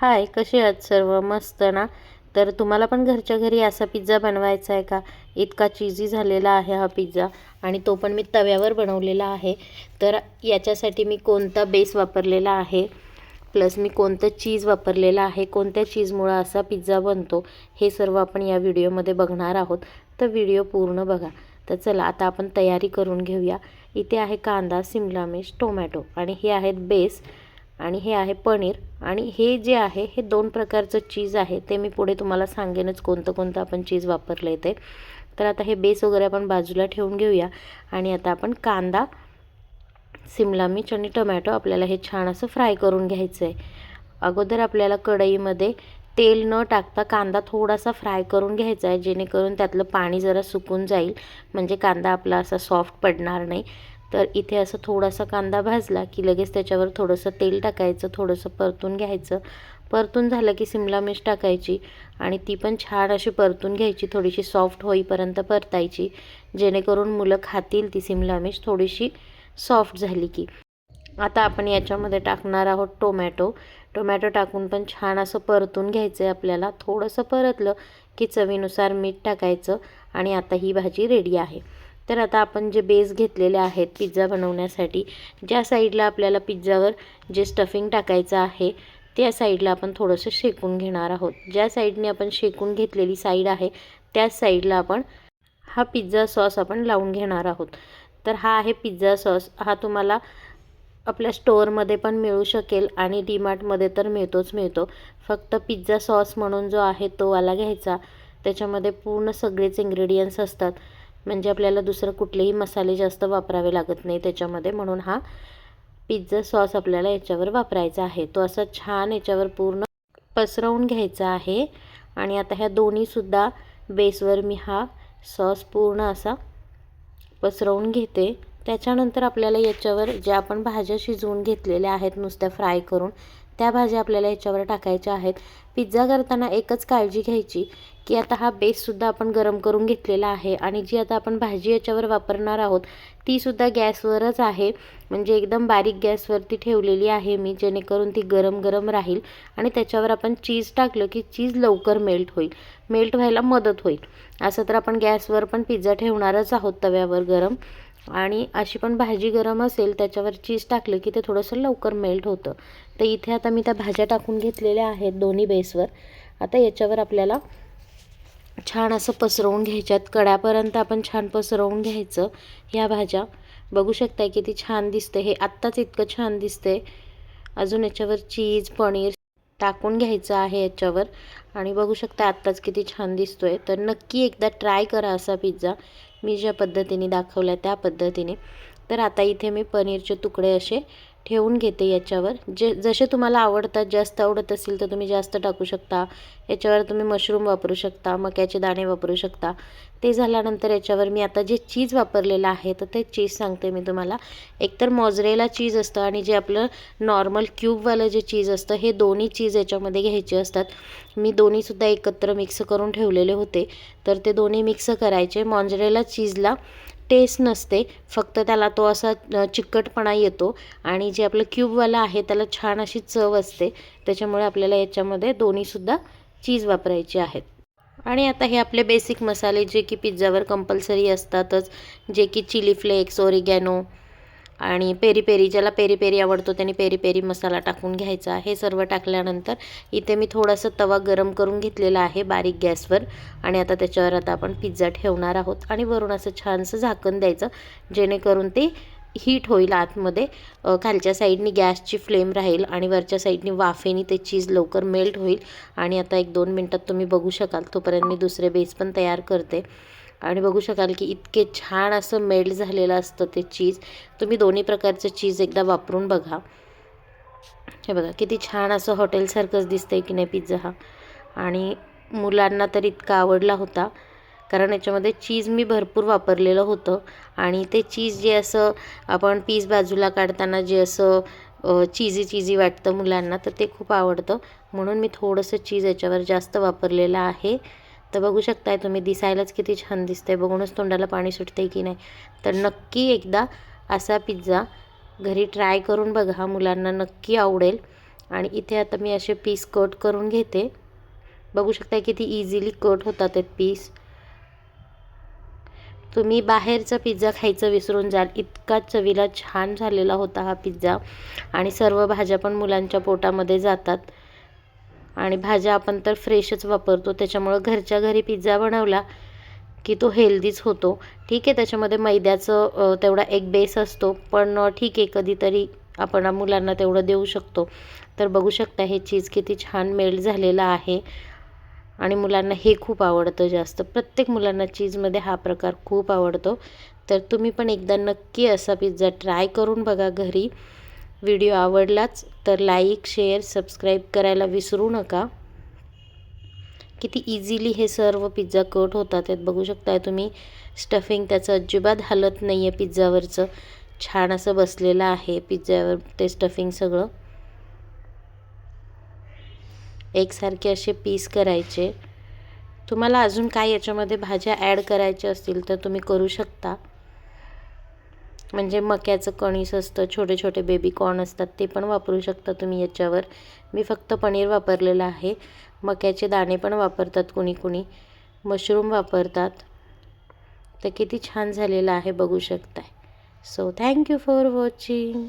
हाय, कसे आहात सर्व? मस्त ना? तर तुम्हाला पण घरच्या घरी असा पिझ्झा बनवायचा आहे का? इतका चीझी झालेला आहे हा पिझ्झा आणि तो पण मी तव्यावर बनवलेला आहे. तर याच्यासाठी मी कोणता बेस वापरलेला आहे, प्लस मी कोणतं चीज वापरलेलं आहे, कोणत्या चीजमुळं असा पिझ्झा बनतो, हे सर्व आपण या व्हिडिओमध्ये बघणार आहोत. तर व्हिडिओ पूर्ण बघा. तर चला आता आपण तयारी करून घेऊया. इथे आहे कांदा, शिमला मिर्च, टोमॅटो आणि हे आहेत बेस आणि हे आहे पनीर आणि हे जे आहे हे दोन प्रकारचं चीज आहे. ते मी पुढे तुम्हाला सांगेनच कोणतं कोणतं आपण चीज वापरले ते. तर आता हे बेस वगैरे आपण बाजूला ठेवून घेऊया आणि आता आपण कांदा, शिमला मिर्च आणि टोमॅटो आपल्याला हे छान असं फ्राय करून घ्यायचं आहे. अगोदर आपल्याला कढईमध्ये तेल न टाकता कांदा थोडासा फ्राय करून घ्यायचा आहे, जेणेकरून त्यातलं पाणी जरा सुकून जाईल, म्हणजे कांदा आपला असा सॉफ्ट पडणार नाही. तर इथे असं थोडासा कांदा भाजला की लगेच त्याच्यावर थोडंसं तेल टाकायचं, थोडंसं परतून घ्यायचं. परतून झालं की शिमला मिर्च टाकायची आणि ती पण छान अशी परतून घ्यायची, थोडीशी सॉफ्ट होईपर्यंत परतायची, जेणेकरून मुलं खातील ती शिमला मिर्च थोडीशी सॉफ्ट झाली की. आता आपण याच्यामध्ये टाकणार आहोत टोमॅटो. टोमॅटो टाकून पण छान असं परतून घ्यायचं आहे आपल्याला. थोडंसं परतलं की चवीनुसार मीठ टाकायचं आणि आता ही भाजी रेडी आहे. तर आता आपण जे बेस घेतलेले आहेत पिझ्झा बनवण्यासाठी, ज्या साईडला आपल्याला पिझ्झावर जे स्टफिंग टाकायचं आहे त्या साईडला आपण थोडंसं शेकून घेणार आहोत. ज्या साईडने आपण शेकून घेतलेली साईड आहे त्याच साईडला आपण हा पिझ्झा सॉस आपण लावून घेणार आहोत. तर हा आहे पिझ्झा सॉस. हा तुम्हाला आपल्या स्टोअरमध्ये पण मिळू शकेल आणि डीमार्टमध्ये तर मिळतो. फक्त पिझ्झा सॉस म्हणून जो आहे तो वाला घ्यायचा. त्याच्यामध्ये पूर्ण सगळेच इन्ग्रेडियंट्स असतात, म्हणजे आपल्याला दुसरं कुठलेही मसाले जास्त वापरावे लागत नाही त्याच्यामध्ये. म्हणून हा पिझ्झा सॉस आपल्याला याच्यावर वापरायचा आहे. तो असा छान याच्यावर पूर्ण पसरवून घ्यायचा आहे आणि आता ह्या दोन्हीसुद्धा बेसवर मी हा सॉस पूर्ण असा पसरवून घेते. त्याच्यानंतर आपल्याला याच्यावर ज्या आपण भाज्या शिजवून घेतलेल्या आहेत नुसत्या फ्राय करून, त्या भाज्या आपल्याला याच्यावर टाकायच्या आहेत. पिझ्झा करताना एकच काळजी घ्यायची की आता हा बेससुद्धा आपण गरम करून घेतलेला आहे आणि जी आता आपण भाजी याच्यावर वापरणार आहोत तीसुद्धा गॅसवरच आहे, म्हणजे एकदम बारीक गॅसवरती ठेवलेली आहे मी, जेणेकरून ती गरम गरम राहील आणि त्याच्यावर आपण चीज टाकलं की चीज लवकर मेल्ट व्हायला मदत होईल. असं तर आपण गॅसवर पण पिझ्झा ठेवणारच आहोत तव्यावर गरम, आणि अशी पण भाजी गरम असेल त्याच्यावर चीज टाकलं की ते थोडंसं लवकर मेल्ट होतं. तर इथे आता मी त्या भाज्या टाकून घेतलेल्या आहेत दोन्ही बेसवर. आता याच्यावर आपल्याला छान असं पसरवून घ्यायच्यात, कड्यापर्यंत आपण छान पसरवून घ्यायचं. ह्या भाज्या बघू शकताय किती छान दिसते, हे आत्ताच इतकं छान दिसते. अजून याच्यावर चीज, पनीर टाकून घ्यायचं आहे याच्यावर आणि बघू शकता आत्ताच किती छान दिसतोय. तर नक्की एकदा ट्राय करा असा पिझ्झा, मी ज्या पद्धतीने दाखवल्या त्या पद्धतीने. तर आता इथे मी पनीरचे तुकडे असे ठेवून घेते याच्यावर. जसे तुम्हाला आवडतात, जास्त आवडत असेल तर तुम्ही जास्त टाकू शकता. याच्यावर तुम्ही मशरूम वापरू शकता, मक्याचे दाणे वापरू शकता. ते झाल्यानंतर याच्यावर मी आता जे चीज वापरलेलं आहे तर ते चीज सांगते मी तुम्हाला. एकतर मॉझरेला चीज असतं आणि जे आपलं नॉर्मल क्यूबवालं जे चीज असतं, हे दोन्ही चीज याच्यामध्ये घ्यायचे असतात. मी दोन्हीसुद्धा एकत्र मिक्स करून ठेवलेले होते, तर ते दोन्ही मिक्स करायचे. मॉझरेला चीजला टेस्ट नसते, फक्त त्याला तो असा चिकटपणा येतो आणि जे आपलं क्यूबवाला आहे त्याला छान अशी चव असते. त्याच्यामुळे आपल्याला याच्यामध्ये दोन्हीसुद्धा चीज वापरायचे आहेत. आणि आता हे आपले बेसिक मसाले जे की पिझ्झावर कंपल्सरी असतातच, जे की चिली फ्लेक्स, ओरिगॅनो आणि पेरी पेरी, ज्याला पेरी पेरी आवडतो त्याने पेरी पेरी मसाला टाकून घ्यायचा. हे सर्व टाकल्यानंतर इथे मी थोडासा तवा गरम करून घेतलेला आहे बारीक गॅसवर आणि आता त्याच्यावर आता आपण पिझ्झा ठेवणार आहोत आणि वरून असं छानसं झाकण द्यायचं, जेणेकरून ते हीट होईल आतमध्ये. खालच्या साईडनी गॅसची फ्लेम राहील आणि वरच्या साईडनी वाफेने ते चीज लवकर मेल्ट होईल. आणि आता 1-2 मिनटात तुम्ही बघू शकाल, तोपर्यंत मी दुसरे बेस पण तयार करते आणि बघू शकाल की इतके छान असं मेल्ट झालेलं असतं ते चीज. तुम्ही दोन्ही प्रकारचं चीज एकदा वापरून बघा. हे बघा किती छान असं हॉटेलसारखंच दिसतंय की नाही पिझ्झा हा. आणि मुलांना तर इतका आवडला होता, कारण याच्यामध्ये चीज मी भरपूर वापरलेलं होतं आणि ते चीज जे असं आपण पीस बाजूला काढताना जे असं चीजी वाटतं मुलांना, तर ते खूप आवडतं. म्हणून मी थोडंसं चीज याच्यावर जास्त वापरलेलं आहे. तर बघू शकताय तुम्ही, दिसायलाच किती छान दिसतंय, बघूनच तोंडाला पाणी सुटतंय की नाही. तर नक्की एकदा असा पिझ्झा घरी ट्राय करून बघा, मुलांना नक्की आवडेल आणि इथे आता मी असे पीस कट करून घेते. बघू शकता किती इझिली कट होतात ते पीस. तुम्ही बाहेरचा पिझ्झा खायचं विसरून जाल, इतका चवीला छान झालेला होता हा पिझ्झा. आणि सर्व भाज्या पण मुलांच्या पोटामध्ये जातात आणि भाज्या आपण तर फ्रेशच वापरतो, त्याच्यामुळं घरच्या घरी पिझ्झा बनवला की तो हेल्दीच होतो. ठीक आहे, त्याच्यामध्ये मैद्याचं तेवढा एक बेस असतो, पण ठीक आहे, कधीतरी आपण मुलांना तेवढं देऊ शकतो. तर बघू शकता हे चीज किती छान मेल्ट झालेलं आहे आणि मुलांना हे खूप आवडतं जास्त. प्रत्येक मुलांना चीजमध्ये हा प्रकार खूप आवडतो. तर तुम्ही पण एकदा नक्की असा पिझ्झा ट्राय करून बघा घरी. व्हिडिओ आवडलाच तर लाईक, शेअर, सबस्क्राईब करायला विसरू नका. किती इझिली हे सर्व पिझ्झा कट होतात आहेत बघू शकताय तुम्ही. स्टफिंग त्याचं अजिबात हलत नाही आहे पिझ्झावरचं, छान असं बसलेलं आहे पिझ्झावर ते स्टफिंग सगळं. एकसारखे असे पीस करायचे. तुम्हाला अजून काय याच्यामध्ये भाज्या ॲड करायच्या असतील तर तुम्ही करू शकता. म्हणजे मक्याचं कणीस असतं, छोटे छोटे बेबी कॉर्न असतात, ते पण वापरू शकता तुम्ही याच्यावर. मी फक्त पनीर वापरलेलं आहे. मक्याचे दाणे पण वापरतात कुणी कुणी, मशरूम वापरतात. तर किती छान झालेलं आहे बघू शकताय. So thank you for watching.